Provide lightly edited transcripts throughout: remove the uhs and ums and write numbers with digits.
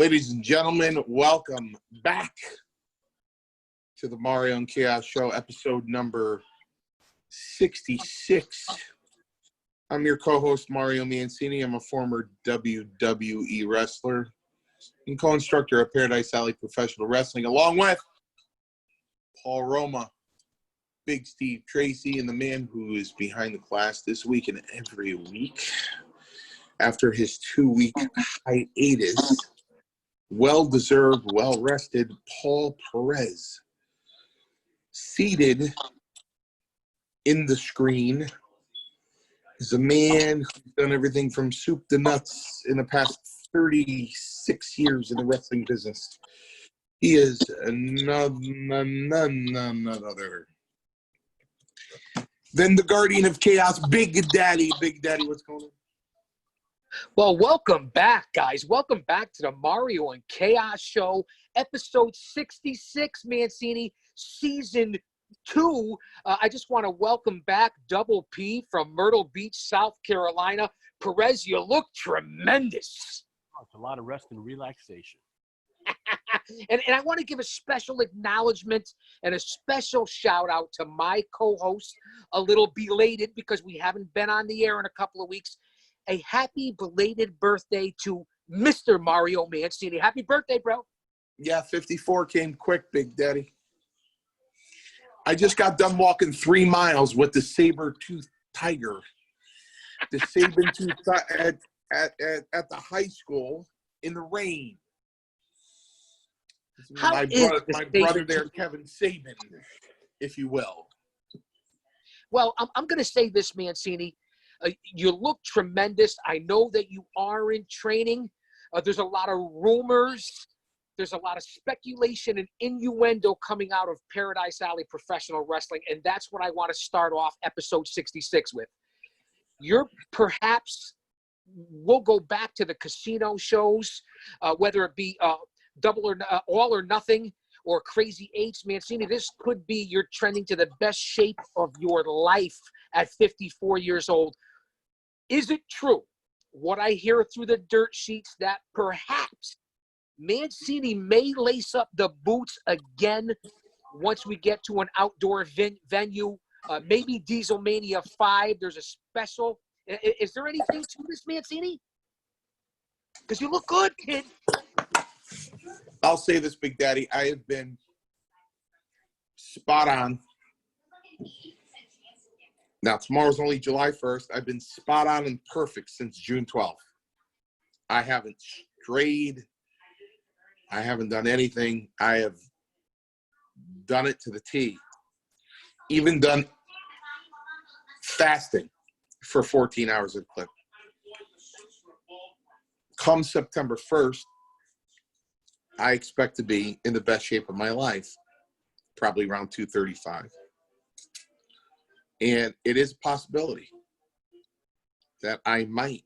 Ladies and gentlemen, welcome back to the Mario and Chaos Show, episode number 66. I'm your co-host, Mario Mancini. I'm a former WWE wrestler and co-instructor of Paradise Alley Professional Wrestling, along with Paul Roma, Big Steve Tracy, and the man who is behind the class this week and every week after his 2-week hiatus. Well-deserved, well-rested Paul Perez. Seated in the screen is a man who's done everything from soup to nuts in the past 36 years in the wrestling business. He is none other than the Guardian of Chaos, Big Daddy. Big Daddy, what's going on? Well, welcome back, guys. Welcome back to the Mario and Chaos Show, episode 66, Mancini, season 2. I just want to welcome back Double P from Myrtle Beach, South Carolina. Perez, you look tremendous. Oh, it's a lot of rest and relaxation. and I want to give a special acknowledgement and a special shout out to my co-host, a little belated because we haven't been on the air in a couple of weeks. A happy belated birthday to Mr. Mario Mancini. Happy birthday, bro. Yeah, 54 came quick, Big Daddy. I just got done walking 3 miles with the saber-toothed tiger. The saber-toothed at the high school in the rain. My brother there, Kevin Saban, if you will. Well, I'm going to say this, Mancini. You look tremendous. I know that you are in training. There's a lot of rumors. There's a lot of speculation and innuendo coming out of Paradise Alley Professional Wrestling, and that's what I want to start off episode 66 with. You're perhaps, we'll go back to the casino shows, whether it be double or all or nothing or Crazy Eights, Mancini. This could be you're trending to the best shape of your life at 54 years old. Is it true, what I hear through the dirt sheets, that perhaps Mancini may lace up the boots again once we get to an outdoor venue? Maybe Dieselmania 5, there's a special. Is there anything to this, Mancini? Because you look good, kid. I'll say this, Big Daddy. I have been spot on. Now, tomorrow's only July 1st. I've been spot on and perfect since June 12th. I haven't strayed. I haven't done anything. I have done it to the T. Even done fasting for 14 hours at a clip. Come September 1st, I expect to be in the best shape of my life, probably around 235. And it is a possibility that I might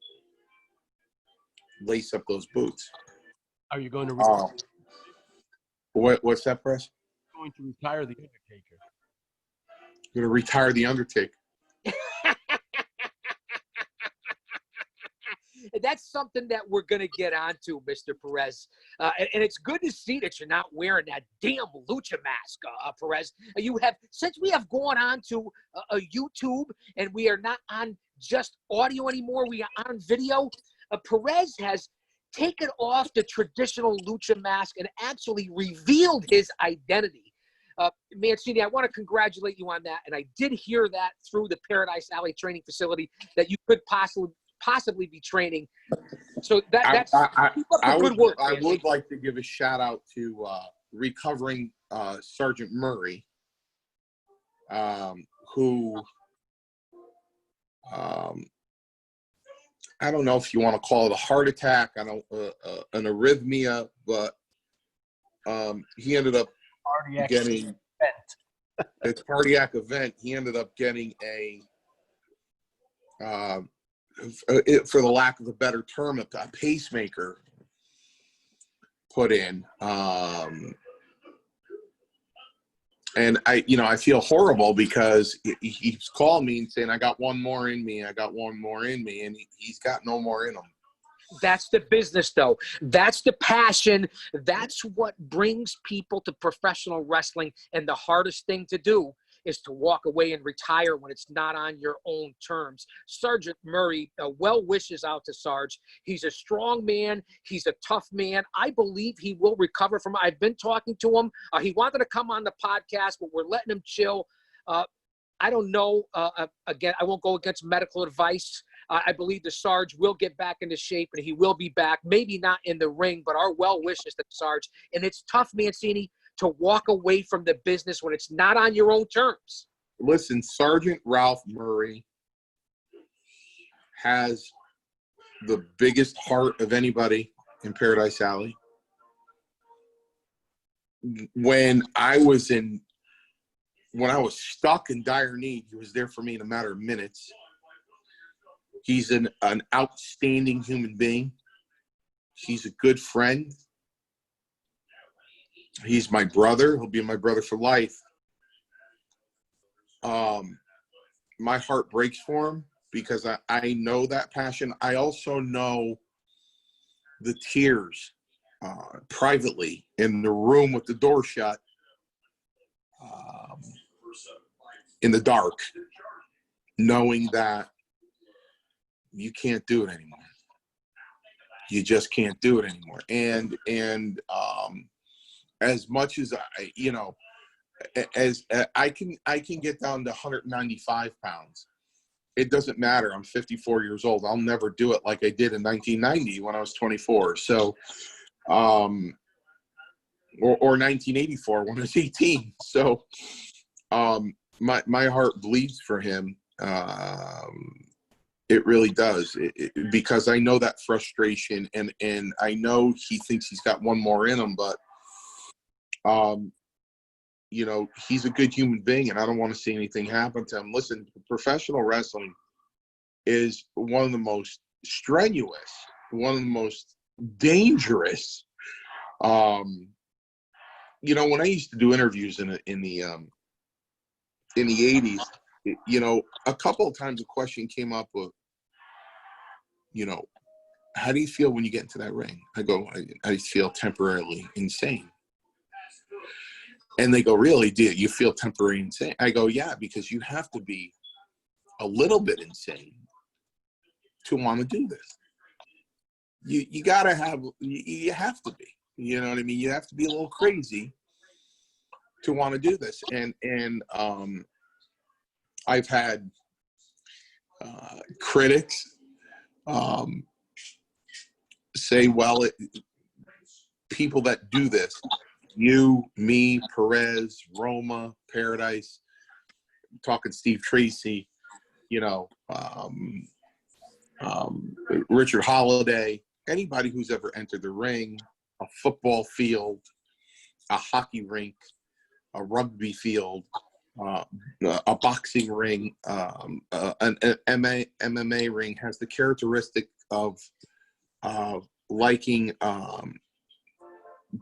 lace up those boots. Are you going to what's that, Press? going to retire the Undertaker? You're going to retire the Undertaker. That's something that we're going to get onto, Mr. Perez. And it's good to see that you're not wearing that damn lucha mask, Perez. Since we have gone on to a YouTube and we are not on just audio anymore, we are on video, Perez has taken off the traditional lucha mask and actually revealed his identity. Mancini, I want to congratulate you on that. And I did hear that through the Paradise Alley training facility that you could possibly be training. So that's good work. I would like to give a shout out to recovering Sergeant Murray, who I don't know if you want to call it a heart attack, an arrhythmia, but he ended up getting a cardiac event. He ended up getting a for the lack of a better term, a pacemaker put in. And I feel horrible because he's calling me and saying, I got one more in me. I got one more in me. And he's got no more in him. That's the business, though. That's the passion. That's what brings people to professional wrestling. And the hardest thing to do is to walk away and retire when it's not on your own terms. Sergeant Murray, well wishes out to Sarge. He's a strong man. He's a tough man. I believe he will recover from it. I've been talking to him. He wanted to come on the podcast, but we're letting him chill. I don't know. Again, I won't go against medical advice. I believe the Sarge will get back into shape, and he will be back. Maybe not in the ring, but our well wishes to Sarge. And it's tough, Mancini, to walk away from the business when it's not on your own terms. Listen, Sergeant Ralph Murray has the biggest heart of anybody in Paradise Alley. When I was stuck in dire need, he was there for me in a matter of minutes. He's an outstanding human being. He's a good friend. He's my brother. He'll be my brother for life. My heart breaks for him because I know that passion. I also know the tears privately in the room with the door shut, in the dark, knowing that you can't do it anymore. You just can't do it anymore. And as much as I can get down to 195 pounds. It doesn't matter. I'm 54 years old. I'll never do it like I did in 1990 when I was 24. So, or 1984 when I was 18. So, my heart bleeds for him. It really does, because I know that frustration, and I know he thinks he's got one more in him, but he's a good human being, and I don't want to see anything happen to him. Listen, professional wrestling is one of the most strenuous, one of the most dangerous. When I used to do interviews in the 80s, a couple of times a question came up with, how do you feel when you get into that ring? I go, I feel temporarily insane. And they go, really? Do you feel temporarily insane? I go, yeah, because you have to be a little bit insane to want to do this. You gotta have, you have to be, you know what I mean? You have to be a little crazy to want to do this. And I've had critics say, well, people that do this, you, me, Perez, Roma, Paradise, talking Steve Tracy, Richard Holiday, anybody who's ever entered the ring, a football field, a hockey rink, a rugby field, a boxing ring, an MMA ring, has the characteristic of liking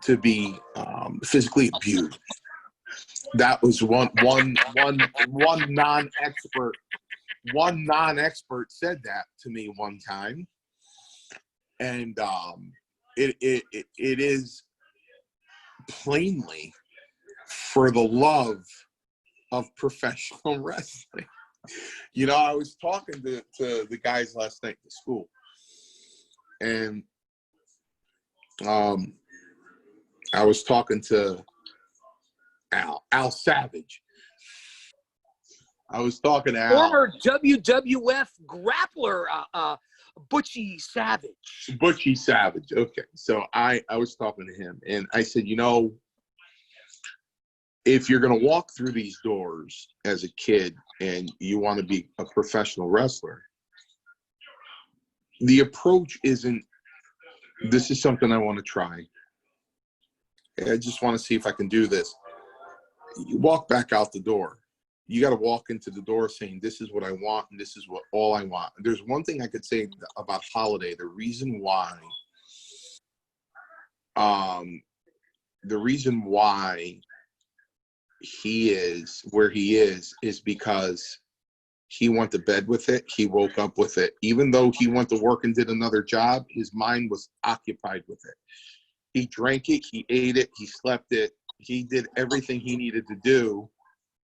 to be physically abused. That was one non-expert said that to me one time, and it is plainly for the love of professional wrestling. I was talking to the guys last night at school, and I was talking to Al Savage. I was talking to Al. Former WWF grappler, Butchie Savage. Butchie Savage. Okay. So I was talking to him, and I said, if you're going to walk through these doors as a kid and you want to be a professional wrestler, the approach isn't, this is something I want to try. I just want to see if I can do this. You walk back out the door. You got to walk into the door saying, this is what I want, and this is what all I want. There's one thing I could say about Holiday. The reason why he is where he is because he went to bed with it. He woke up with it. Even though he went to work and did another job, his mind was occupied with it. He drank it. He ate it. He slept it. He did everything he needed to do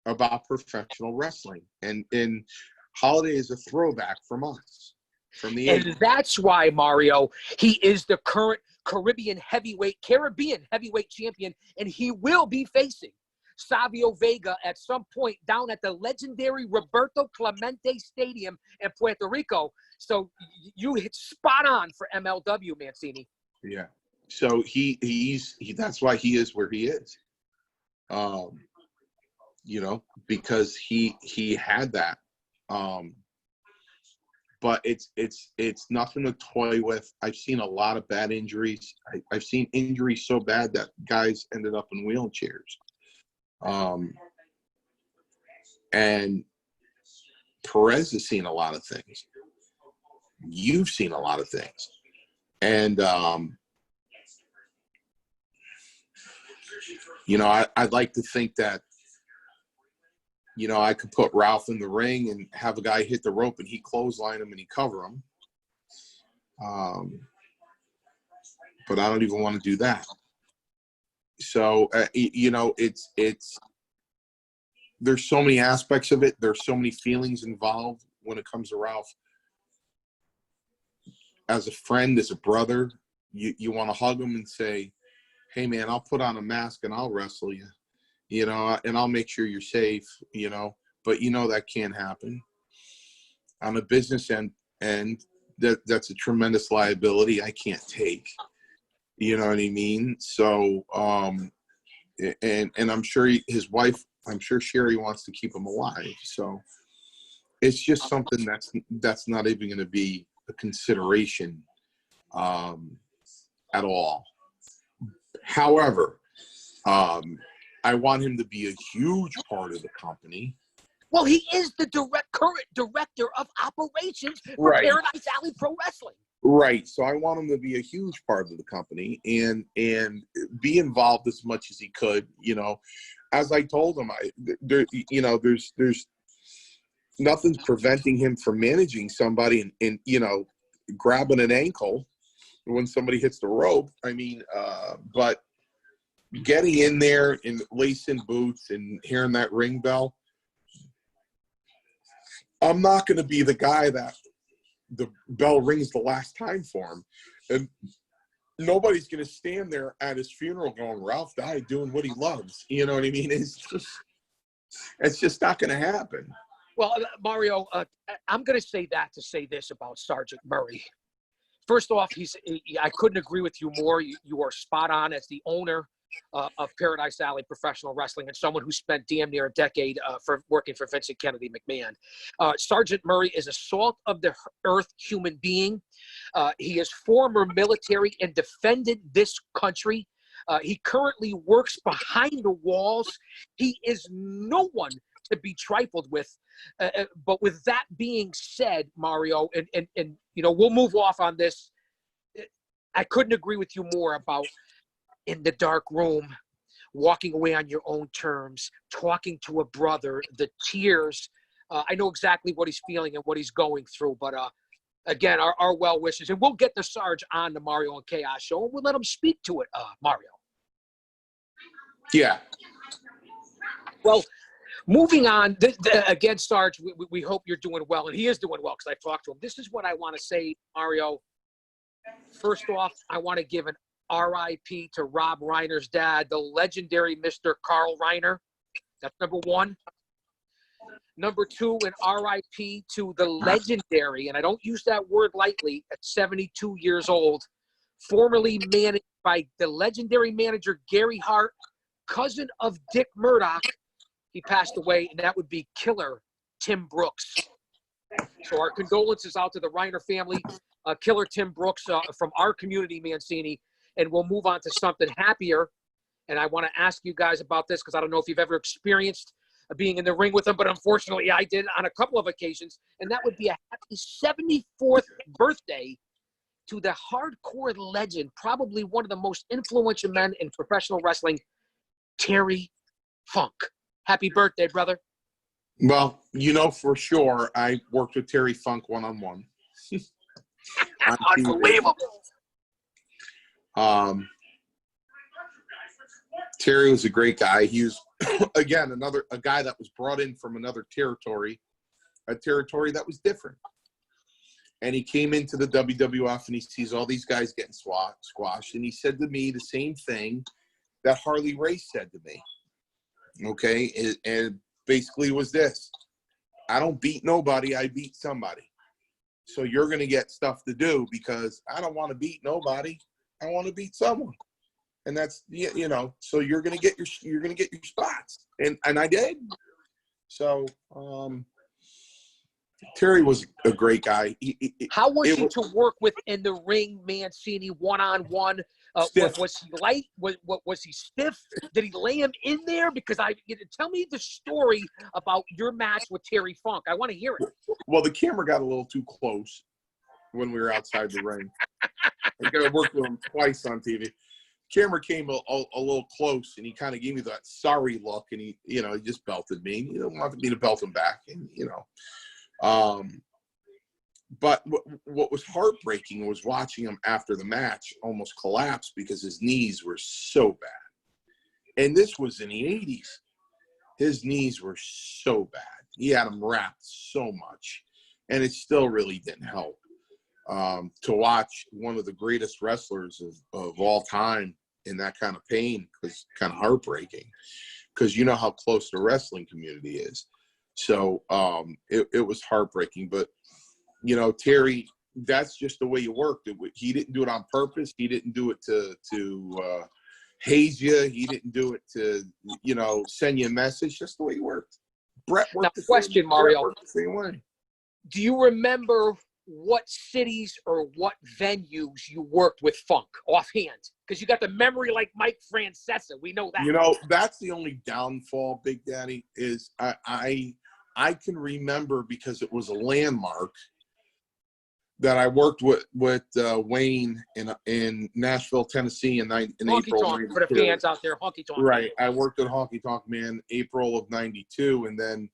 about professional wrestling. And Holiday is a throwback from us, from the 80s. And that's why, Mario, he is the current Caribbean heavyweight champion, and he will be facing Savio Vega at some point down at the legendary Roberto Clemente Stadium in Puerto Rico. So you hit spot on for MLW, Mancini. Yeah. So he's that's why he is where he is. You know, because he had that. But it's nothing to toy with. I've seen a lot of bad injuries. I've seen injuries so bad that guys ended up in wheelchairs. And Perez has seen a lot of things. You've seen a lot of things. And, you know, I'd like to think that, you know, I could put Ralph in the ring and have a guy hit the rope and he clothesline him and he cover him. But I don't even want to do that. So, you know, it's there's so many aspects of it. There's so many feelings involved when it comes to Ralph. As a friend, as a brother, you want to hug him and say, hey, man, I'll put on a mask and I'll wrestle you, you know, and I'll make sure you're safe, you know. But, you know, that can't happen. On a business end, that's a tremendous liability I can't take. You know what I mean? So, and I'm sure his wife, I'm sure Sherry wants to keep him alive. So it's just something that's not even going to be a consideration at all. However, I want him to be a huge part of the company. Well, he is the current director of operations for Paradise Alley Pro Wrestling. Right. So I want him to be a huge part of the company and be involved as much as he could. You know, as I told him, you know, there's nothing's preventing him from managing somebody and you know, grabbing an ankle when somebody hits the rope. I mean, but getting in there and lacing boots and hearing that ring bell, I'm not going to be the guy that the bell rings the last time for him. And nobody's going to stand there at his funeral going, Ralph died doing what he loves. You know what I mean? It's just not going to happen. Well, Mario, I'm going to say that to say this about Sergeant Murray. First off, I couldn't agree with you more. You are spot on as the owner of Paradise Alley Professional Wrestling and someone who spent damn near a decade for working for Vincent Kennedy McMahon. Sergeant Murray is a salt of the earth human being. He is former military and defended this country. He currently works behind the walls. He is no one to be trifled with. But with that being said, Mario, and you know, we'll move off on this. I couldn't agree with you more about in the dark room, walking away on your own terms, talking to a brother, the tears. I know exactly what he's feeling and what he's going through, but again, our well wishes. And we'll get the Sarge on the Mario and Chaos show, and we'll let him speak to it, Mario. Yeah. Well, moving on, again, Sarge, we hope you're doing well, and he is doing well because I talked to him. This is what I want to say, Mario. First off, I want to give an RIP to Rob Reiner's dad, the legendary Mr. Carl Reiner. That's number one. Number two, an RIP to the legendary, and I don't use that word lightly, at 72 years old, formerly managed by the legendary manager Gary Hart, cousin of Dick Murdoch. He passed away, and that would be Killer Tim Brooks. So our condolences out to the Reiner family, Killer Tim Brooks from our community, Mancini, and we'll move on to something happier. And I want to ask you guys about this because I don't know if you've ever experienced being in the ring with him, but unfortunately I did on a couple of occasions, and that would be a happy 74th birthday to the hardcore legend, probably one of the most influential men in professional wrestling, Terry Funk. Happy birthday, brother. Well, you know for sure I worked with Terry Funk one-on-one. On TV. Unbelievable. Terry was a great guy. He was, again, a guy that was brought in from another territory, a territory that was different. And he came into the WWF and he sees all these guys getting squashed. And he said to me the same thing that Harley Race said to me. Okay. And basically was this: I don't beat nobody, I beat somebody. So you're going to get stuff to do because I don't want to beat nobody. I want to beat someone. And that's, you know, so you're going to get your spots. And I did. So, Terry was a great guy. How was he to work with in the ring, Mancini, one-on-one? Was he light? Was he stiff? Did he lay him in there? Because tell me the story about your match with Terry Funk. I want to hear it. Well, the camera got a little too close when we were outside the ring. I worked with him twice on TV. Camera came a little close, and he kind of gave me that sorry look, and he just belted me. He didn't want me to belt him back, and but what was heartbreaking was watching him after the match almost collapse because his knees were so bad. And this was in the 80s. His knees were so bad. He had them wrapped so much, and it still really didn't help. To watch one of the greatest wrestlers of all time in that kind of pain was kind of heartbreaking, because you know how close the wrestling community is. So it was heartbreaking. But, Terry, that's just the way you worked. He didn't do it on purpose. He didn't do it to haze you. He didn't do it to, send you a message. Just the way he worked. Brett worked Mario. The same way. Do you remember what cities or what venues you worked with Funk offhand? Because you got the memory like Mike Francesa. We know that. That's the only downfall, Big Daddy, is I can remember, because it was a landmark, that I worked with Wayne in Nashville, Tennessee in April. Tonk, for the fans out there, Honky Tonk. Right. I worked at Honky Tonk Man April of '92, and then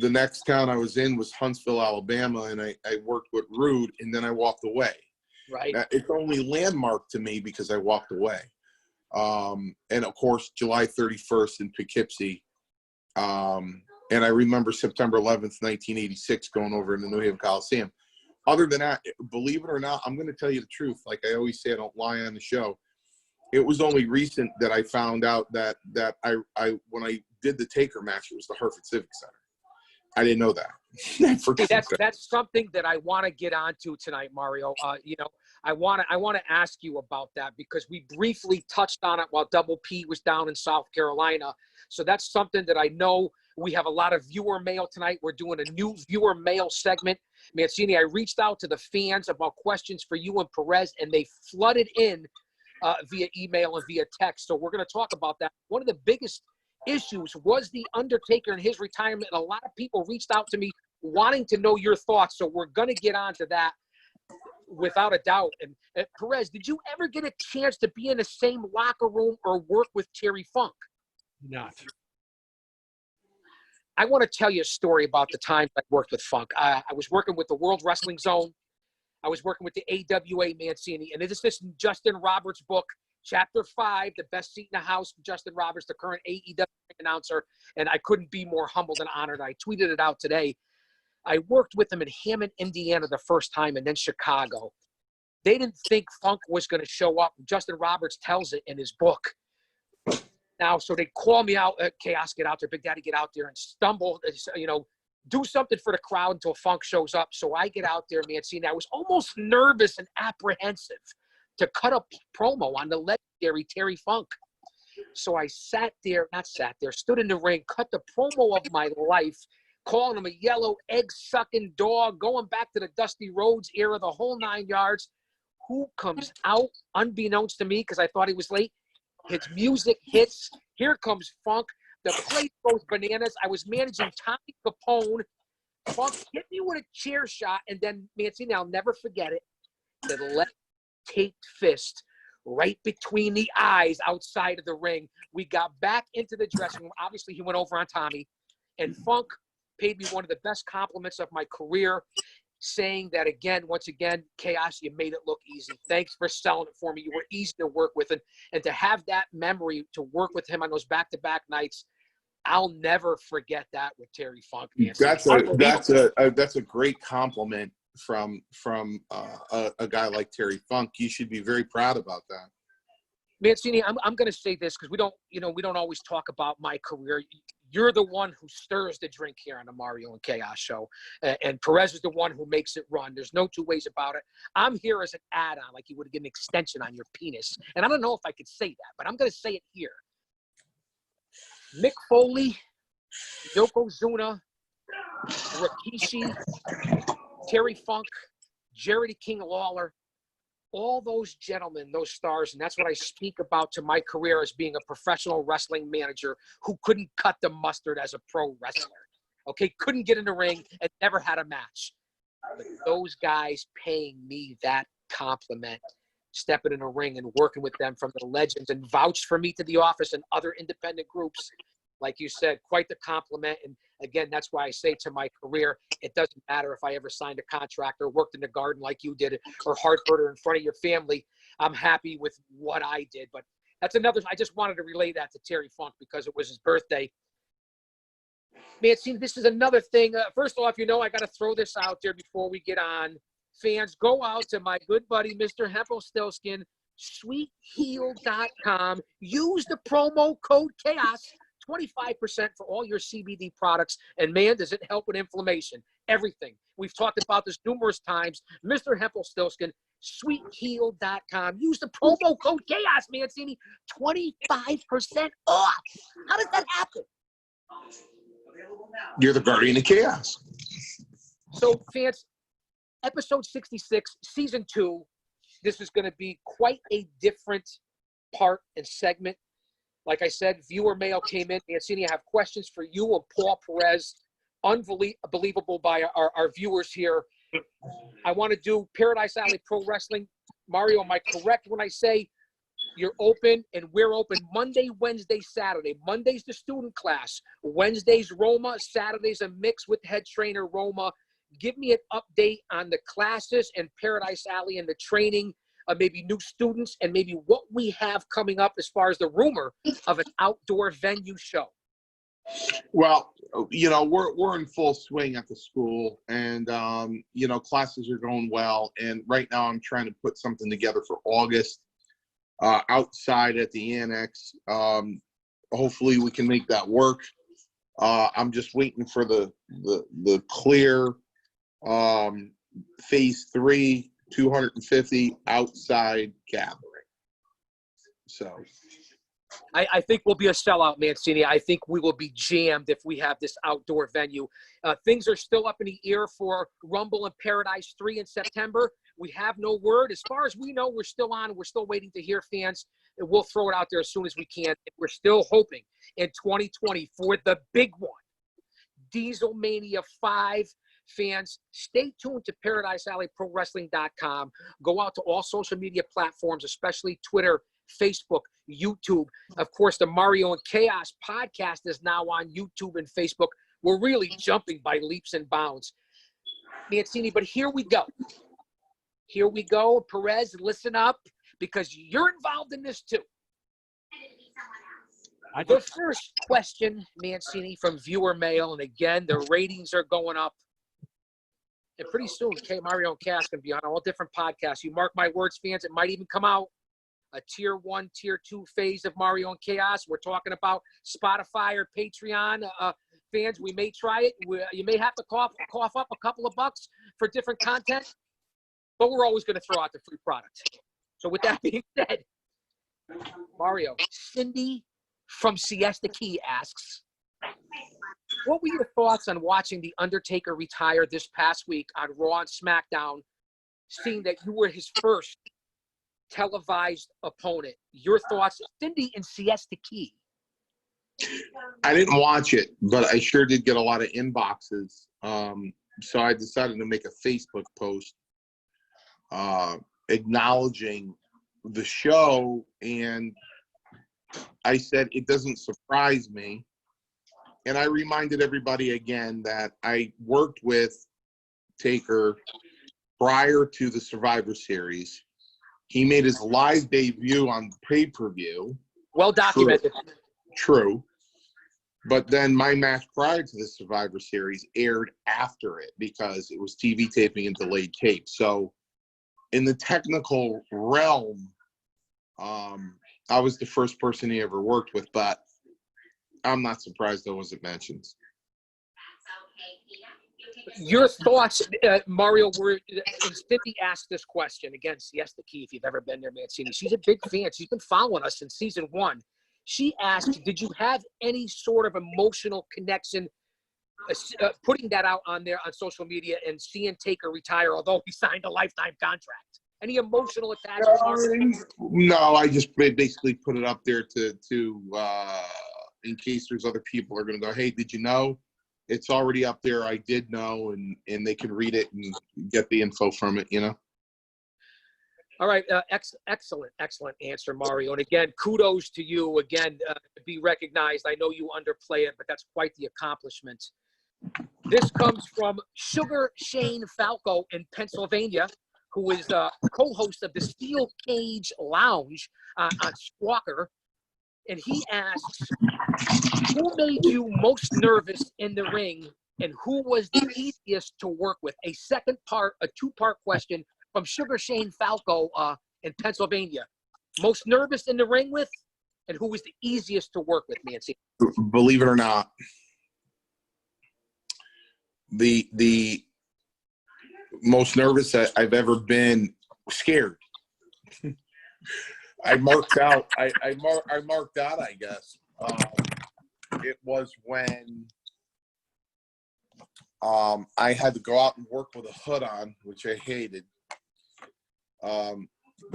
the next town I was in was Huntsville, Alabama, and I worked with Rude, and then I walked away. Right. It's only landmark to me because I walked away. And of course, July 31st in Poughkeepsie. And I remember September 11th, 1986, going over in the New Haven Coliseum. Other than that, believe it or not, I'm going to tell you the truth. Like I always say, I don't lie on the show. It was only recent that I found out that I when I did the Taker match, it was the Hartford Civic Center. I didn't know that. That's something that I want to get onto tonight, Mario. I want to ask you about that, because we briefly touched on it while Double P was down in South Carolina. So that's something that I know. We have a lot of viewer mail tonight. We're doing a new viewer mail segment. Mancini, I reached out to the fans about questions for you and Perez, and they flooded in via email and via text. So we're going to talk about that. One of the biggest issues was The Undertaker and his retirement. And a lot of people reached out to me wanting to know your thoughts. So we're going to get on to that without a doubt. And Perez, did you ever get a chance to be in the same locker room or work with Terry Funk? Not. I want to tell you a story about the time I worked with Funk. I was working with the World Wrestling Zone. I was working with the AWA Mancini. And this is Justin Roberts' book, Chapter 5, The Best Seat in the House, Justin Roberts, the current AEW announcer. And I couldn't be more humbled and honored. I tweeted it out today. I worked with him in Hammond, Indiana the first time, and then Chicago. They didn't think Funk was going to show up. Justin Roberts tells it in his book. Now, so they call me out, Chaos, get out there, Big Daddy, get out there, and stumble, do something for the crowd until Funk shows up. So I get out there, Mancini. I was almost nervous and apprehensive to cut a promo on the legendary Terry Funk. So I stood in the ring, cut the promo of my life, calling him a yellow egg-sucking dog, going back to the Dusty Rhodes era, the whole 9 yards. Who comes out, unbeknownst to me, because I thought he was late? His music hits. Here comes Funk. The place goes bananas. I was managing Tommy Capone. Funk hit me with a chair shot, and then Mancini, I'll never forget it, the left taped fist right between the eyes outside of the ring. We got back into the dressing room. Obviously, he went over on Tommy. And Funk paid me one of the best compliments of my career, saying that, once again, Chaos, you made it look easy. Thanks for selling it for me. You were easy to work with. And to have that memory to work with him on those back-to-back nights, I'll never forget that with Terry Funk, man. That's a great compliment from a guy like Terry Funk. You should be very proud about that. Mancini, I'm going to say this because we don't always talk about my career. You're the one who stirs the drink here on the Mario and Chaos show, and Perez is the one who makes it run. There's no two ways about it. I'm here as an add-on, like you would get an extension on your penis. And I don't know if I could say that, but I'm going to say it here. Mick Foley, Yokozuna, Rikishi, Terry Funk, Jerry the King Lawler, all those gentlemen, those stars, and that's what I speak about to my career as being a professional wrestling manager who couldn't cut the mustard as a pro wrestler. Okay, couldn't get in the ring and never had a match. But those guys paying me that compliment, stepping in a ring and working with them from the legends and vouched for me to the office and other independent groups. Like you said, quite the compliment. And again, that's why I say to my career, it doesn't matter if I ever signed a contract or worked in the garden like you did or Hartford or in front of your family. I'm happy with what I did. But that's another, I just wanted to relay that to Terry Funk because it was his birthday. Man, see, this is another thing. First off, I got to throw this out there before we get on. Fans, go out to my good buddy, Mr. Hempelstiltskin, sweetheel.com. Use the promo code CHAOS. 25% for all your CBD products. And man, does it help with inflammation. Everything. We've talked about this numerous times. Mr. Hempelstiltskin, sweetheel.com. Use the promo code CHAOS, Mancini. 25% off. How does that happen? You're the guardian of chaos. So, fans, episode 66, season 2, this is going to be quite a different part and segment. Like I said, viewer mail came in. Mancini, I have questions for you and Paul Perez. Unbelievable by our viewers here. I want to do Paradise Alley Pro Wrestling. Mario, am I correct when I say you're open and we're open Monday, Wednesday, Saturday? Monday's the student class. Wednesday's Roma. Saturday's a mix with head trainer Roma. Give me an update on the classes and Paradise Alley and the training. Maybe new students, and maybe what we have coming up as far as the rumor of an outdoor venue show. Well, we're in full swing at the school, and classes are going well. And right now, I'm trying to put something together for August outside at the annex. Hopefully, we can make that work. I'm just waiting for the clear phase 3. 250 outside gathering. So I think we'll be a sellout, Mancini. I think we will be jammed if we have this outdoor venue. Things are still up in the air for Rumble and Paradise 3 in September. We have no word. As far as we know, we're still on. We're still waiting to hear, fans. And we'll throw it out there as soon as we can. We're still hoping in 2020 for the big one, Diesel Mania 5. Fans, stay tuned to ParadiseAlleyProWrestling.com. Go out to all social media platforms, especially Twitter, Facebook, YouTube. Of course, the Mario and Chaos podcast is now on YouTube and Facebook. We're really jumping by leaps and bounds. Mancini, but here we go. Here we go. Perez, listen up, because you're involved in this too. The first question, Mancini, from viewer mail, and again, the ratings are going up. And pretty soon, Mario and Cass can be on all different podcasts. You mark my words, fans, it might even come out a tier 1, tier 2 phase of Mario and Chaos. We're talking about Spotify or Patreon. Fans, we may try it. You may have to cough up a couple of bucks for different content, but we're always going to throw out the free product. So with that being said, Mario, Cindy from Siesta Key asks, what were your thoughts on watching The Undertaker retire this past week on Raw and SmackDown, seeing that you were his first televised opponent? Your thoughts, Cindy in Siesta Key. I didn't watch it, but I sure did get a lot of inboxes. So I decided to make a Facebook post acknowledging the show, and I said it doesn't surprise me. And I reminded everybody again that I worked with Taker prior to the Survivor Series. He made his live debut on pay-per-view. Well documented. True. But then my match prior to the Survivor Series aired after it because it was TV taping and delayed tape. So in the technical realm, I was the first person he ever worked with, but I'm not surprised that wasn't mentioned. Your thoughts, Mario, were, and Cindy asked this question. Again, Siesta Key, if you've ever been there, Mancini. She's a big fan. She's been following us since season 1. She asked, did you have any sort of emotional connection putting that out on there on social media and seeing Taker retire, although he signed a lifetime contract? Any emotional attachment? No, I just basically put it up there to in case there's other people are going to go, hey, did you know? It's already up there. I did know, and they can read it and get the info from it, you know? All right. Excellent answer, Mario. And again, kudos to you again to be recognized. I know you underplay it, but that's quite the accomplishment. This comes from Sugar Shane Falco in Pennsylvania, who is the co-host of the Steel Cage Lounge on Squawker. And he asks, who made you most nervous in the ring, and who was the easiest to work with? A second part, a two-part question from Sugar Shane Falco in Pennsylvania. Most nervous in the ring with, and who was the easiest to work with, Nancy? Believe it or not, the most nervous that I've ever been, scared. I marked out, I marked out, I guess. It was when I had to go out and work with a hood on, which I hated,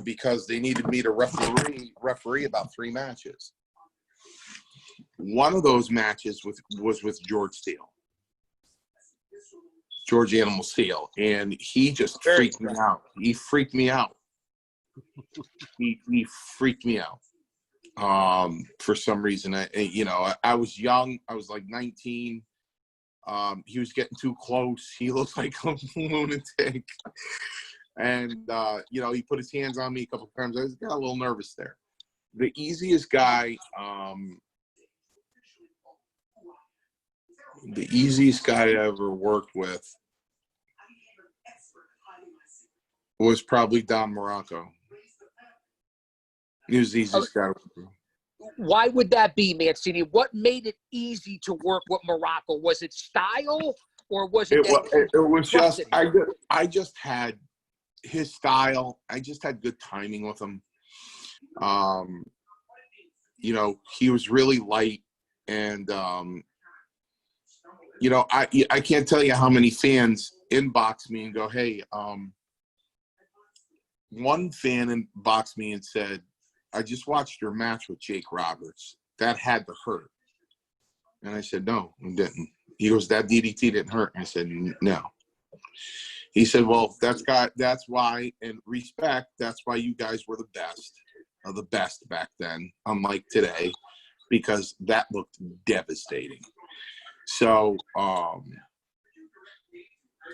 because they needed me to referee about 3 matches. One of those matches was with George Steele. George Animal Steele, and he just freaked me out. He freaked me out. He freaked me out. For some reason, I was young. I was like 19. He was getting too close. He looked like a lunatic, and he put his hands on me a couple of times. I got a little nervous there. The easiest guy I ever worked with was probably Don Morocco. He was the easiest guy. Why would that be, Mancini? What made it easy to work with Morocco? Was it style, or was it? It was just I just had his style. I just had good timing with him. He was really light, and I can't tell you how many fans inbox me and go, hey, one fan inboxed me and said, I just watched your match with Jake Roberts. That had to hurt. And I said, no, it didn't. He goes, that DDT didn't hurt. I said, no. He said, well, that's why, and respect, that's why you guys were the best of the best back then, unlike today, because that looked devastating. So,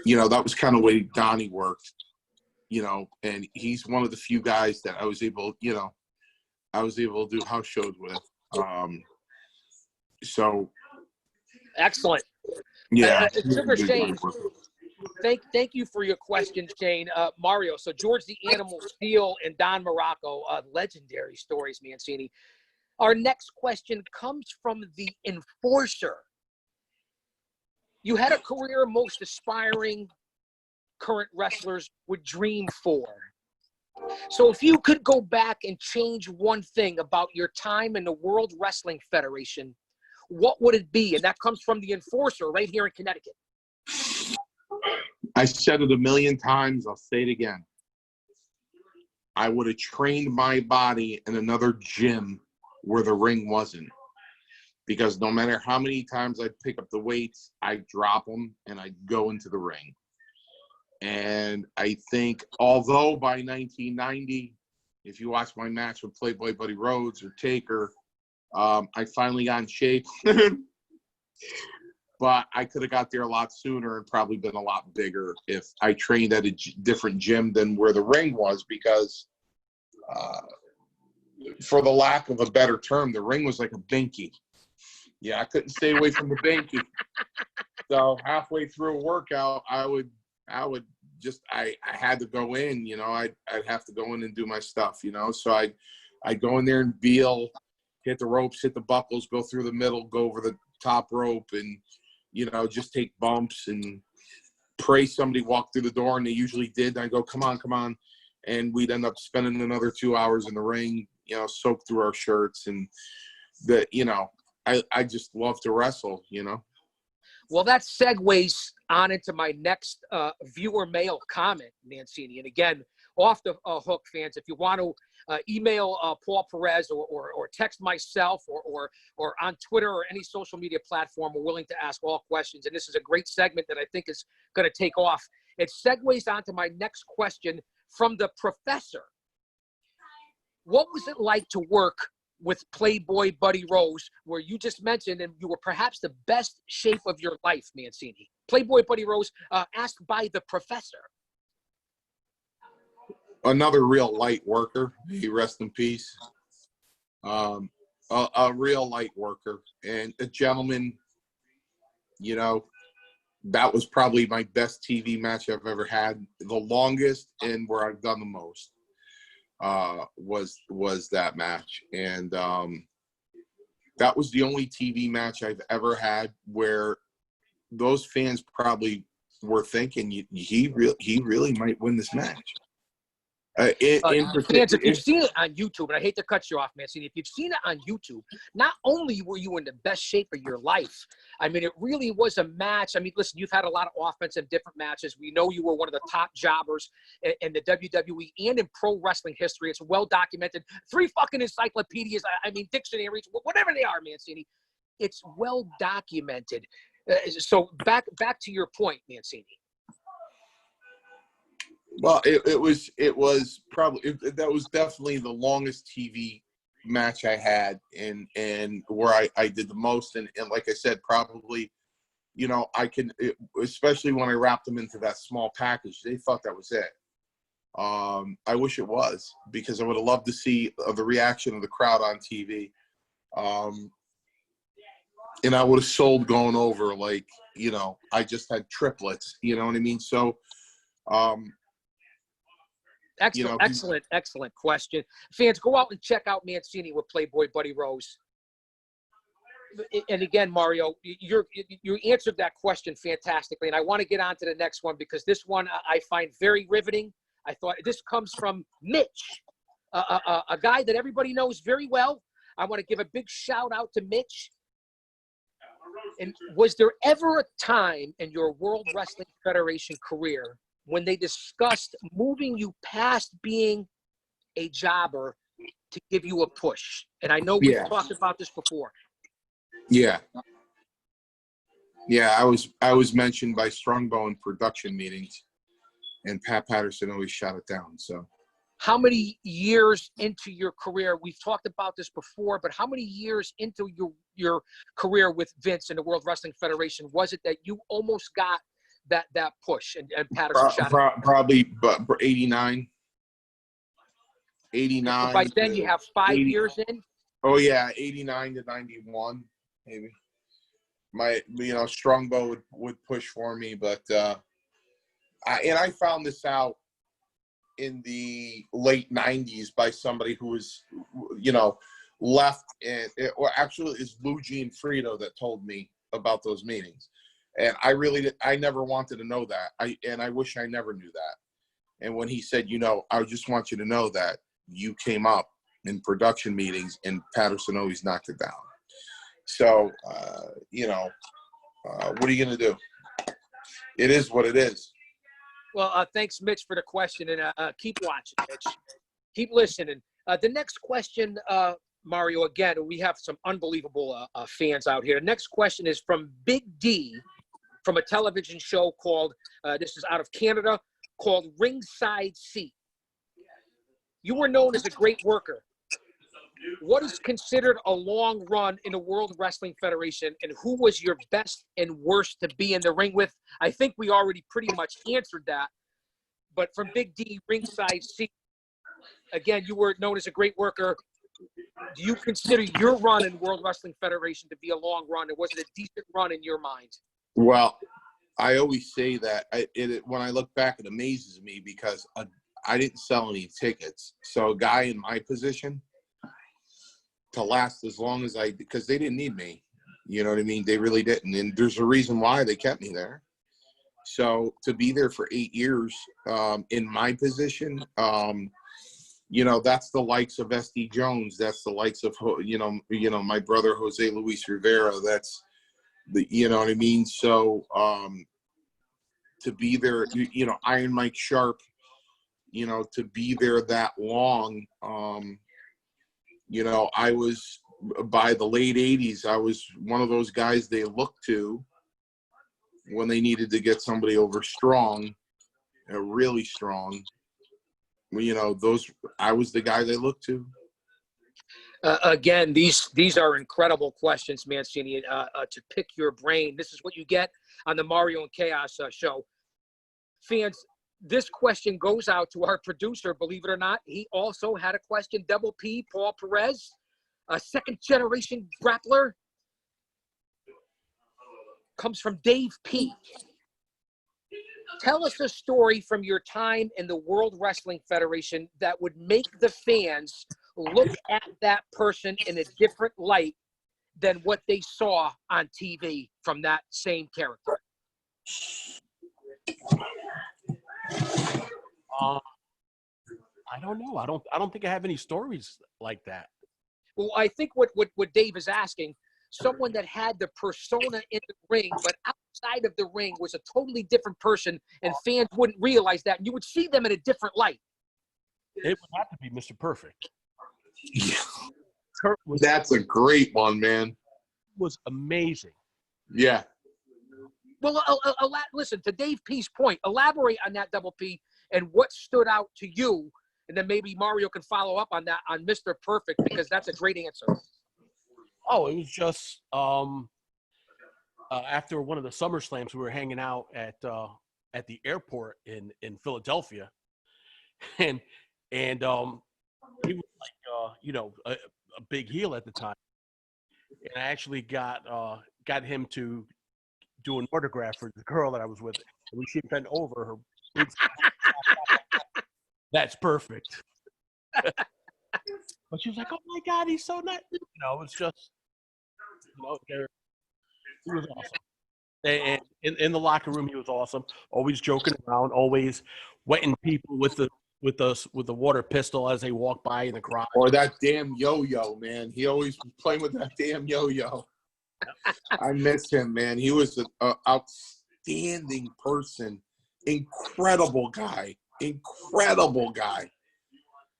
that was kind of the way Donnie worked, and he's one of the few guys that I was able to do house shows with. So excellent. Yeah. Sugar Shane, thank you for your question, Shane. Mario, so George the Animal Steele and Don Morocco, legendary stories, Mancini. Our next question comes from the Enforcer. You had a career most aspiring current wrestlers would dream for. So if you could go back and change one thing about your time in the World Wrestling Federation, what would it be? And that comes from the Enforcer right here in Connecticut. I said it a million times. I'll say it again. I would have trained my body in another gym where the ring wasn't. Because no matter how many times I'd pick up the weights, I'd drop them and I'd go into the ring. And I think, although by 1990, If you watch my match with Playboy Buddy Rhodes or Taker, I finally got in shape. But I could have got there a lot sooner and probably been a lot bigger if I trained at a different gym than where the ring was, because for the lack of a better term, the ring was like a binky. Yeah, I couldn't stay away from the binky. So halfway through a workout, I had to go in, you know, I'd have to go in and do my stuff, you know. So I'd go in there and feel, hit the ropes, hit the buckles, go through the middle, go over the top rope, and, you know, just take bumps and pray somebody walked through the door, and they usually did. And I go, come on. And we'd end up spending another 2 hours in the ring, you know, soaked through our shirts. And you know, I just love to wrestle, you know. Well, that segues on into my next viewer mail comment, Mancini. And again, off the hook, fans, if you want to email Paul Perez or text myself or on Twitter or any social media platform, we're willing to ask all questions. And this is a great segment that I think is going to take off. It segues on to my next question from the professor. What was it like to work with Playboy Buddy Rose, where you just mentioned and you were perhaps the best shape of your life, Mancini? Playboy Buddy Rose, asked by the professor. Another real light worker. He rest in peace. A real light worker and a gentleman. You know, that was probably my best TV match I've ever had. The longest and where I've done the most was that match. And that was the only TV match I've ever had where those fans probably were thinking he really might win this match. Fans, if you've seen it on YouTube, and I hate to cut you off, Mancini, if you've seen it on YouTube, not only were you in the best shape of your life, I mean, it really was a match. I mean, listen, you've had a lot of offensive different matches. We know you were one of the top jobbers in the WWE and in pro wrestling history. It's well documented. 3 fucking encyclopedias, I mean, dictionaries, whatever they are, Mancini. It's well documented. So back to your point, Mancini. Well, it was probably that was definitely the longest TV match I had, and where I did the most, and like I said, probably, you know, especially when I wrapped them into that small package, they thought that was it. I wish it was, because I would have loved to see the reaction of the crowd on TV, and I would have sold going over like, you know, I just had triplets, you know what I mean? So. Excellent question. Fans, go out and check out Mancini with Playboy Buddy Rose. And again, Mario, you answered that question fantastically, and I want to get on to the next one, because this one I find very riveting. I thought this comes from Mitch, a guy that everybody knows very well. I want to give a big shout out to Mitch. And was there ever a time in your World Wrestling Federation career when they discussed moving you past being a jobber to give you a push? And I know we've talked about this before. Yeah, I was mentioned by Strongbow in production meetings, and Pat Patterson always shot it down. So, how many years into your career, we've talked about this before, but how many years into your career with Vince and the World Wrestling Federation was it that you almost got that push and Patterson shot it? Probably 89. 89. So by then you have 5 years in? Oh yeah, 89 to 91, maybe. Strongbow would push for me, but I found this out in the late 90s by somebody who was, left, and actually it's Luigi and Frito that told me about those meetings. And I never wanted to know that. I wish I never knew that. And when he said, I just want you to know that you came up in production meetings and Patterson always knocked it down. So, what are you going to do? It is what it is. Well, thanks, Mitch, for the question. And keep watching, Mitch. Keep listening. The next question, Mario, again, we have some unbelievable fans out here. The next question is from Big D, from a television show called, this is out of Canada, called Ringside Seat. You were known as a great worker. What is considered a long run in the World Wrestling Federation, and who was your best and worst to be in the ring with? I think we already pretty much answered that. But from Big D, ringside seat, again, you were known as a great worker. Do you consider your run in World Wrestling Federation to be a long run, and was it a decent run in your mind? Well, I always say that when I look back, it amazes me because I didn't sell any tickets. So a guy in my position to last as long as because they didn't need me, you know what I mean? They really didn't. And there's a reason why they kept me there. So to be there for 8 years in my position, you know, that's the likes of SD Jones. That's the likes of, you know, my brother, Jose Luis Rivera. That's you know what I mean? So to be there, you know, Iron Mike Sharp, you know, to be there that long, you know, I was, by the late 80s, I was one of those guys they looked to when they needed to get somebody over strong, really strong. You know, I was the guy they looked to. Again, these are incredible questions, Mancini, to pick your brain. This is what you get on the Mario and Chaos show. Fans, this question goes out to our producer, believe it or not. He also had a question. Double P, Paul Perez, a second-generation grappler. Comes from Dave P. Tell us a story from your time in the World Wrestling Federation that would make the fans look at that person in a different light than what they saw on TV from that same character. I don't know. I don't think I have any stories like that. Well, I think what Dave is asking, someone that had the persona in the ring, but outside of the ring was a totally different person, and fans wouldn't realize that. And you would see them in a different light. It would have to be Mr. Perfect. Yeah. Kurt That's a great one, man. was amazing. Yeah. Well, listen, to Dave P's point, elaborate on that, Double P, and what stood out to you, and then maybe Mario can follow up on that on Mr. Perfect, because that's a great answer. Oh, it was just after one of the Summer Slams, we were hanging out at the airport in Philadelphia, and he was like you know, a big heel at the time, and I actually got him to do an autograph for the girl that I was with. And when she bent over, her boobs, that's perfect. But she was like, "Oh my God, he's so nice." You know, it's just, you know, he was awesome. And in the locker room, he was awesome. Always joking around, always wetting people with the water pistol as they walk by in the crowd. Or that damn yo-yo, man. He always was playing with that damn yo-yo. I miss him, man. He was an outstanding person. Incredible guy. Incredible guy.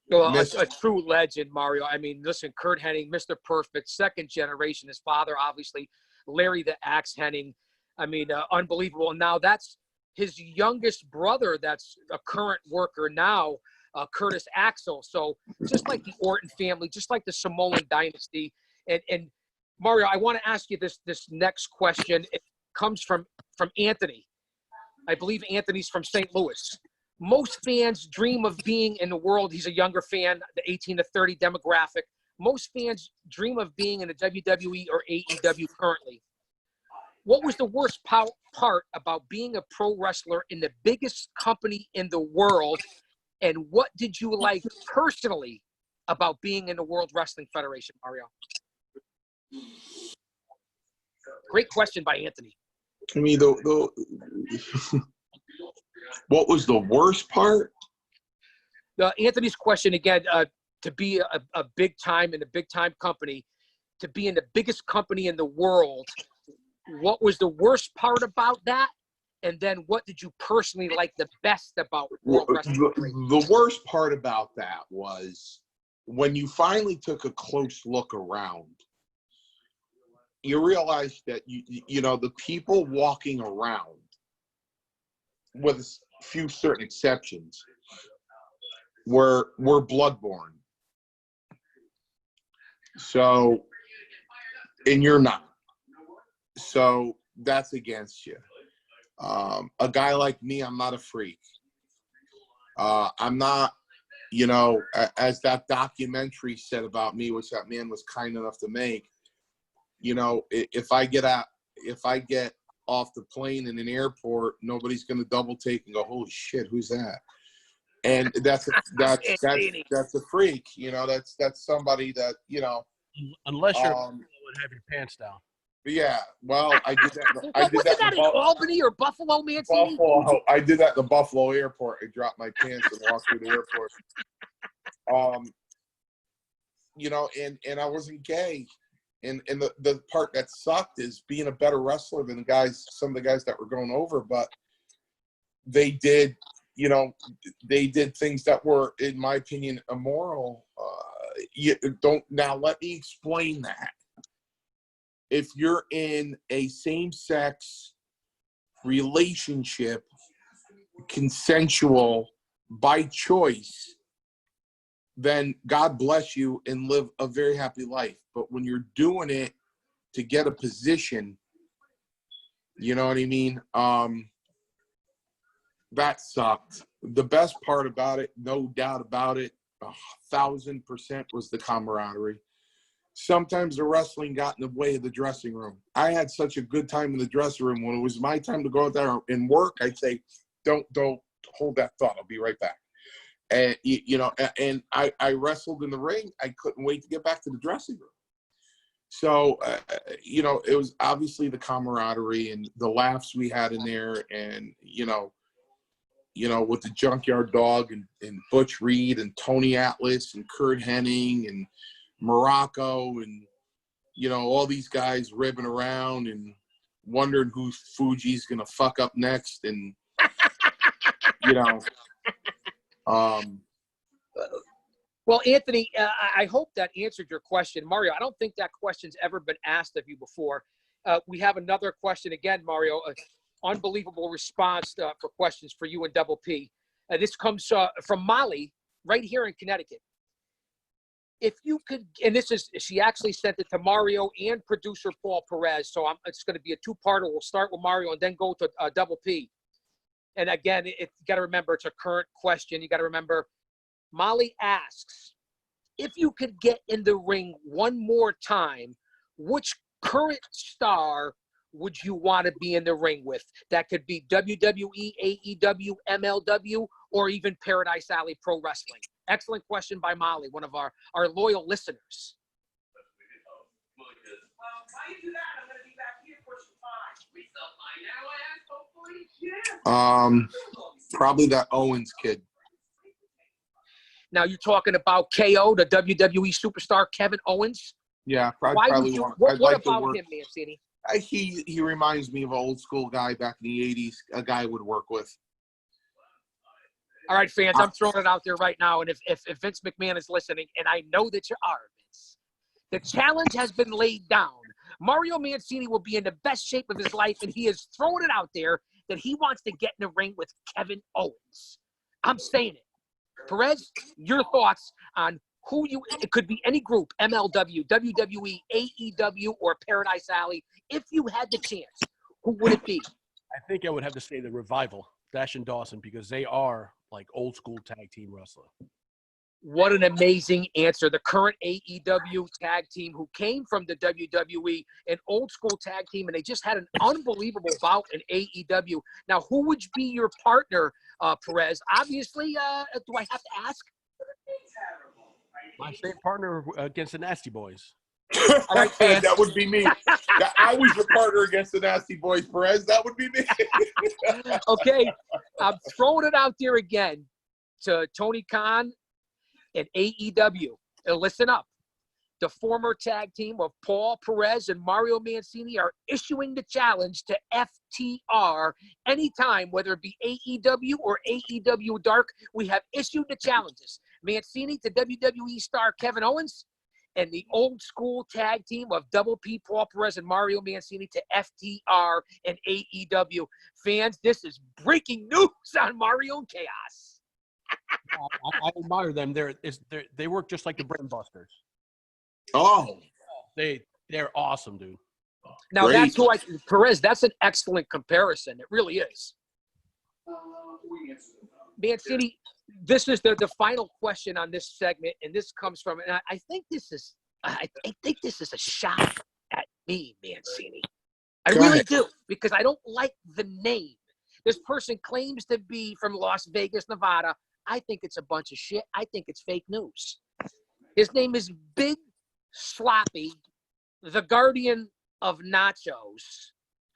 Well, a true legend, Mario. I mean, listen, Kurt Hennig, Mr. Perfect, second generation. His father, obviously, Larry the Axe Hennig. I mean, unbelievable. And now that's his youngest brother that's a current worker now, Curtis Axel. So just like the Orton family, just like the Samoan dynasty. And Mario, I want to ask you this next question. It comes from Anthony. I believe Anthony's from St. Louis. Most fans dream of being in the world. He's a younger fan, the 18 to 30 demographic. Most fans dream of being in the WWE or AEW currently. What was the worst part about being a pro wrestler in the biggest company in the world? And what did you like personally about being in the World Wrestling Federation, Mario? Great question by Anthony. I mean, what was the worst part? Anthony's question again, to be a big time in a big time company, to be in the biggest company in the world. What was the worst part about that? And then what did you personally like the best about World Wrestling? The worst part about that was when you finally took a close look around, you realized that, you know, the people walking around, with a few certain exceptions, we're bloodborne. So, and you're not. So that's against you. A guy like me, I'm not a freak. I'm not, you know, as that documentary said about me, which that man was kind enough to make, you know, if I get off the plane in an airport, nobody's going to double take and go, holy shit, who's that? And that's a freak, you know, that's somebody that, you know, unless you're and have your pants down. Yeah, well, I did that. Wasn't that in Albany or Buffalo, Mancini? Buffalo. I did that in the Buffalo airport. I dropped my pants and walked through the airport. You know, and I wasn't gay. And the part that sucked is being a better wrestler than some of the guys that were going over, but they did, you know, they did things that were, in my opinion, immoral. Now let me explain that. If you're in a same-sex relationship, consensual, by choice, then God bless you and live a very happy life. But when you're doing it to get a position, you know what I mean? That sucked. The best part about it, no doubt about it, 1,000% was the camaraderie. Sometimes the wrestling got in the way of the dressing room. I had such a good time in the dressing room. When it was my time to go out there and work, I'd say, don't hold that thought. I'll be right back. And, you know, and I wrestled in the ring. I couldn't wait to get back to the dressing room. So, you know, it was obviously the camaraderie and the laughs we had in there. And, you know, with the Junkyard Dog and Butch Reed and Tony Atlas and Kurt Hennig and Morocco and, you know, all these guys ribbing around and wondering who Fuji's going to fuck up next. And, you know, well, Anthony, I hope that answered your question. Mario, I don't think that question's ever been asked of you before. We have another question again, Mario, unbelievable response for questions for you and Double P. This comes from Molly right here in Connecticut. If you could, and she actually sent it to Mario and producer Paul Perez. So it's going to be a two-parter. We'll start with Mario and then go to Double P. And again, you got to remember, it's a current question. You got to remember, Molly asks, if you could get in the ring one more time, which current star would you want to be in the ring with? That could be WWE, AEW, MLW, or even Paradise Alley Pro Wrestling. Excellent question by Molly, one of our loyal listeners. Probably that Owens kid. Now you're talking about KO, the WWE superstar Kevin Owens. Yeah, What about him, Mancini? He reminds me of an old school guy back in the 80s, a guy I would work with. All right, fans, I'm throwing it out there right now. And if Vince McMahon is listening, and I know that you are, Vince, the challenge has been laid down. Mario Mancini will be in the best shape of his life, and he is throwing it out there that he wants to get in the ring with Kevin Owens. I'm saying it. Perez, your thoughts on it could be any group, MLW, WWE, AEW, or Paradise Alley. If you had the chance, who would it be? I think I would have to say the Revival, Dash and Dawson, because they are like old school tag team wrestler. What an amazing answer. The current AEW tag team who came from the WWE, an old school tag team, and they just had an unbelievable bout in AEW. Now, who would be your partner, Perez? Obviously, do I have to ask? My same partner against the Nasty Boys. All right, fans. That would be me. I was your partner against the Nasty Boys, Perez. That would be me. Okay, I'm throwing it out there again to Tony Khan and AEW. And listen up. The former tag team of Paul Perez and Mario Mancini are issuing the challenge to FTR anytime, whether it be AEW or AEW Dark. We have issued the challenges. Mancini to WWE star Kevin Owens, and the old school tag team of Double P, Paul Perez, and Mario Mancini to FTR and AEW. Fans, this is breaking news on Mario and Chaos. I admire them. They work just like the Brain Busters. Oh, They're awesome, dude. Now great. that's who Perez. That's an excellent comparison. It really is. Mancini, this is the final question on this segment, and this comes from, and I think this is a shot at me, Mancini. I Go really ahead. do, because I don't like the name. This person claims to be from Las Vegas, Nevada. I think it's a bunch of shit. I think it's fake news. His name is Big Sloppy, the guardian of nachos.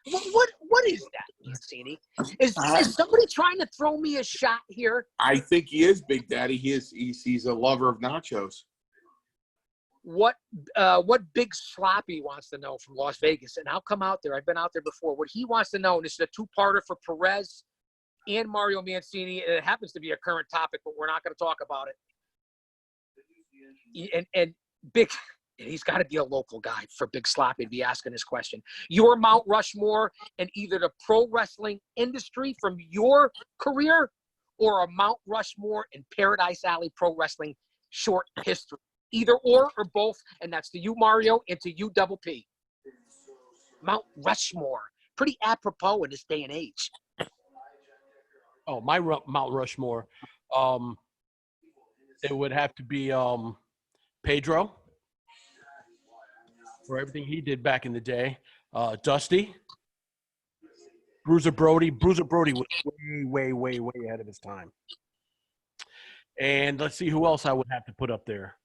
What is that, Mancini? Is somebody trying to throw me a shot here? I think he is Big Daddy. He's a lover of nachos. What Big Sloppy wants to know from Las Vegas, and I'll come out there. I've been out there before. What he wants to know, and this is a two-parter for Perez and Mario Mancini, and it happens to be a current topic, but we're not going to talk about it. And Big, he's got to be a local guy for Big Sloppy to be asking this question. Your Mount Rushmore in either the pro wrestling industry from your career or a Mount Rushmore in Paradise Alley pro wrestling short history. Either or both, and that's to you, Mario, and to you, Double P. Mount Rushmore. Pretty apropos in this day and age. Oh, my Mount Rushmore. It would have to be Pedro for everything he did back in the day. Dusty. Bruiser Brody. Bruiser Brody was way ahead of his time. And let's see who else I would have to put up there.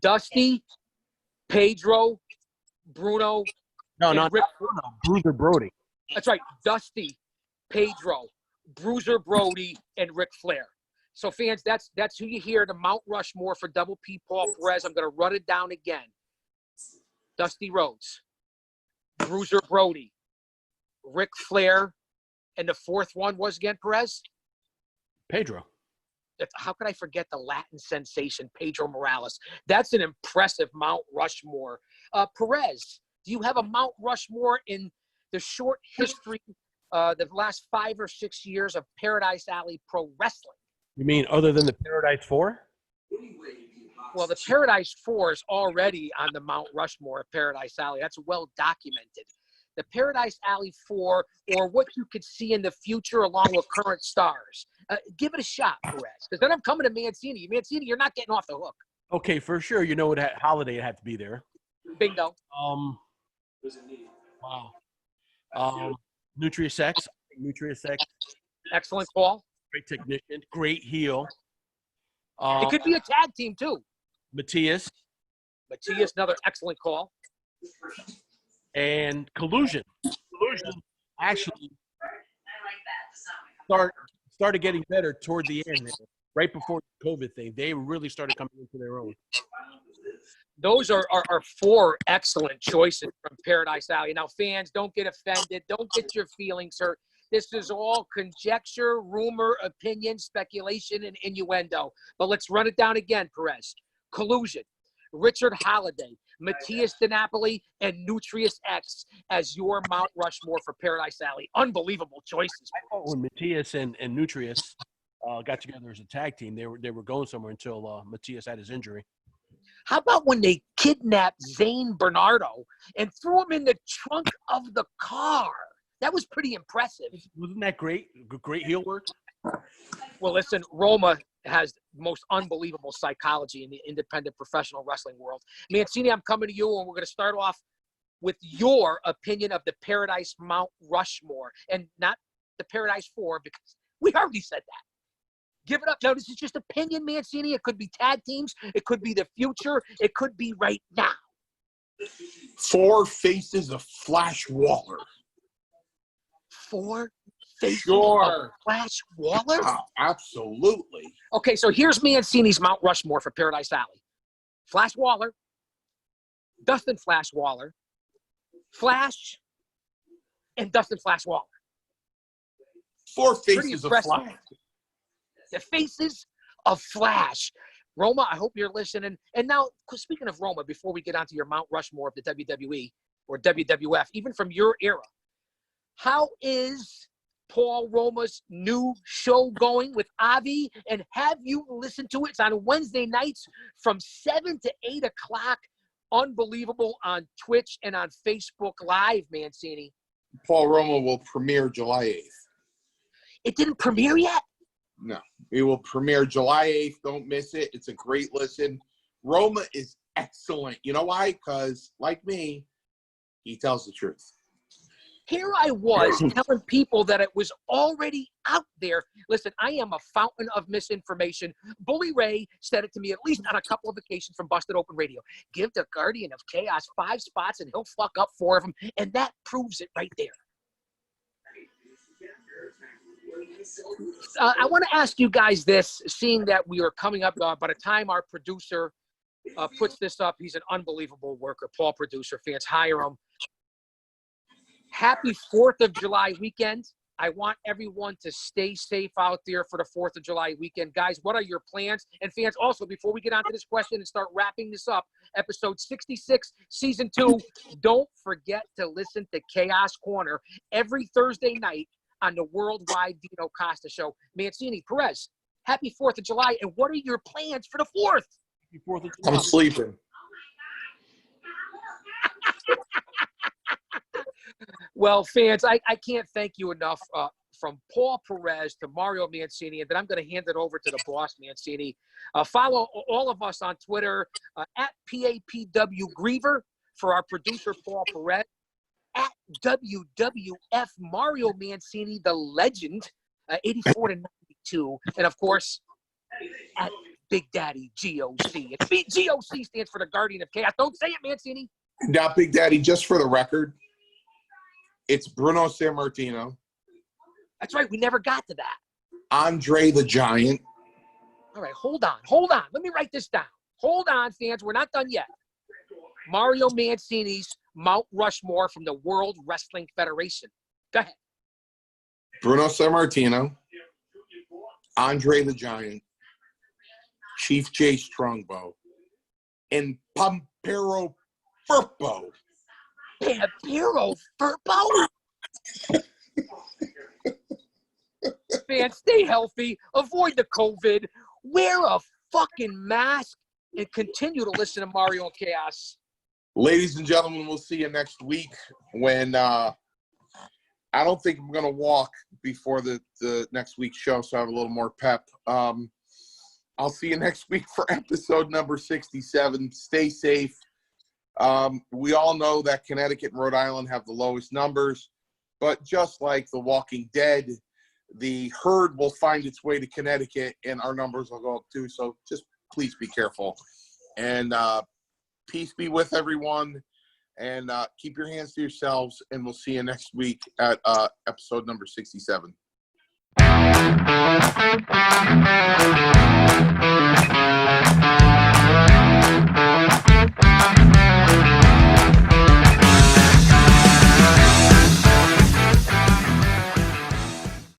Dusty, Pedro, Bruno. No, Bruiser Brody. That's right. Dusty, Pedro, Bruiser Brody, and Ric Flair. So fans, that's who you hear, the Mount Rushmore for Double P Paul Perez. I'm going to run it down again. Dusty Rhodes, Bruiser Brody, Ric Flair, and the fourth one was again, Perez? Pedro. How could I forget the Latin sensation, Pedro Morales? That's an impressive Mount Rushmore. Perez, do you have a Mount Rushmore in the short history, the last 5 or 6 years of Paradise Alley Pro Wrestling? You mean other than the Paradise 4? Well, the Paradise 4 is already on the Mount Rushmore of Paradise Alley. That's well documented. The Paradise Alley 4, or what you could see in the future along with current stars. Give it a shot, Perez, because then I'm coming to Mancini. Mancini, you're not getting off the hook. Okay, for sure. You know what Holiday had to be there. Bingo. Wow. Nutrius X. Excellent call. Great technician. Great heel. It could be a tag team, too. Matthias, another excellent call. And Collusion actually started getting better toward the end, right before the COVID thing. They really started coming into their own. Those are 4 excellent choices from Paradise Alley. Now, fans, don't get offended. Don't get your feelings hurt. This is all conjecture, rumor, opinion, speculation, and innuendo. But let's run it down again, Perez. Collusion, Richard Holiday, Matthias DiNapoli, and Nutrius X as your Mount Rushmore for Paradise Alley. Unbelievable choices. I thought when Matthias and Nutrius got together as a tag team, they were going somewhere until Matthias had his injury. How about when they kidnapped Zane Bernardo and threw him in the trunk of the car? That was pretty impressive. Wasn't that great? Great heel work? Well, listen, Roma has the most unbelievable psychology in the independent professional wrestling world. Mancini, I'm coming to you, and we're going to start off with your opinion of the Paradise Mount Rushmore, and not the Paradise 4, because we already said that. Give it up. Now, this is just opinion, Mancini. It could be tag teams. It could be the future. It could be right now. 4 faces of Flash Waller. 4 faces of Flash Waller? Absolutely. Okay, so here's Mancini's Mount Rushmore for Paradise Alley. Flash Waller, Dustin Flash Waller, Flash, and Dustin Flash Waller. 4 faces of Flash. The faces of Flash. Roma, I hope you're listening. And now, speaking of Roma, before we get onto your Mount Rushmore of the WWE or WWF, even from your era, how is Paul Roma's new show going with Avi, and have you listened to it? It's on Wednesday nights from 7 to 8 o'clock. Unbelievable on Twitch and on Facebook Live, Mancini. Paul Roma will premiere July 8th. It didn't premiere yet? No, it will premiere July 8th. Don't miss it. It's a great listen. Roma is excellent. You know why? Because, like me, he tells the truth. Here I was telling people that it was already out there. Listen, I am a fountain of misinformation. Bully Ray said it to me at least on a couple of occasions from Busted Open Radio. Give the Guardian of Chaos 5 spots and he'll fuck up 4 of them. And that proves it right there. I want to ask you guys this, seeing that we are coming up by the time our producer puts this up. He's an unbelievable worker. Paul, producer, fans, hire him. Happy 4th of July weekend. I want everyone to stay safe out there for the 4th of July weekend. Guys, what are your plans? And fans, also, before we get on to this question and start wrapping this up, episode 66, season 2, don't forget to listen to Chaos Corner every Thursday night on the worldwide Dino Costa show. Mancini, Perez, happy 4th of July. And what are your plans for the 4th? Happy 4th of July. I'm sleeping. Well, fans, I can't thank you enough. From Paul Perez to Mario Mancini, and then I'm going to hand it over to the boss, Mancini. Follow all of us on Twitter at PAPW Griever for our producer, Paul Perez, at WWF Mario Mancini, the legend, 84 to 92, and of course, at Big Daddy GOC. GOC stands for the Guardian of Chaos. Don't say it, Mancini. Now, Big Daddy, just for the record, it's Bruno Sammartino. That's right. We never got to that. Andre the Giant. All right, hold on. Let me write this down. Hold on, fans. We're not done yet. Mario Mancini's Mount Rushmore from the World Wrestling Federation. Go ahead. Bruno Sammartino. Andre the Giant. Chief J. Strongbow. And Pampero Firpo. Pampero Firpo? Fans, stay healthy. Avoid the COVID. Wear a fucking mask and continue to listen to Mario and Chaos. Ladies and gentlemen, we'll see you next week when I don't think I'm going to walk before the next week's show, so I have a little more pep. I'll see you next week for episode number 67. Stay safe. We all know that Connecticut and Rhode Island have the lowest numbers, but just like The Walking Dead, the herd will find its way to Connecticut and our numbers will go up too. So just please be careful. And peace be with everyone. And keep your hands to yourselves. And we'll see you next week at episode number 67.